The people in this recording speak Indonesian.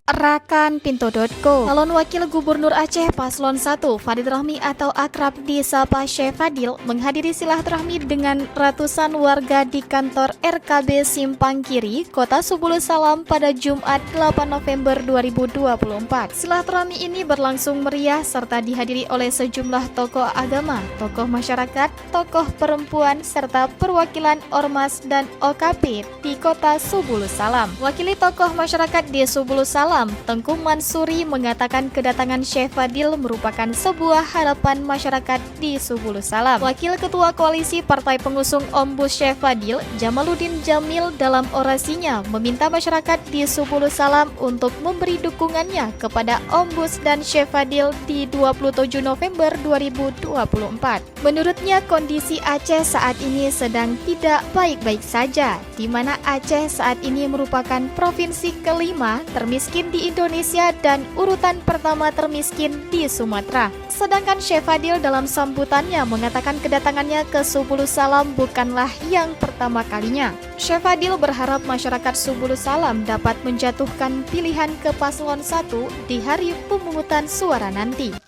Rakan.Pinto.co. Calon Wakil Gubernur Aceh Paslon 1 Fadil Rahmi atau akrab disapa Syekh Fadil menghadiri silaturahmi dengan ratusan warga di kantor RKB Simpang Kiri, Kota Subulu Salam pada Jumat 8 November 2024. Silaturahmi ini berlangsung meriah serta dihadiri oleh sejumlah tokoh agama, tokoh masyarakat, tokoh perempuan, serta perwakilan Ormas dan OKP di Kota Subulu Salam. Wakili tokoh masyarakat di Subulu Salam, Tengku Mansuri, mengatakan kedatangan Syekh Fadil merupakan sebuah harapan masyarakat di Subulu Salam. Wakil Ketua Koalisi Partai Pengusung Ombus Syekh Fadil, Jamaluddin Jamil, dalam orasinya meminta masyarakat di Subulu Salam untuk memberi dukungannya kepada Ombus dan Syekh Fadil di 27 November 2024. Menurutnya, kondisi Aceh saat ini sedang tidak baik-baik saja, di mana Aceh saat ini merupakan provinsi kelima termiskin di Indonesia dan urutan pertama termiskin di Sumatera. Sedangkan Syekh Fadil dalam sambutannya mengatakan kedatangannya ke Subulu Salam bukanlah yang pertama kalinya. Syekh Fadil berharap masyarakat Subulu Salam dapat menjatuhkan pilihan ke paslon 1 di hari pemungutan suara nanti.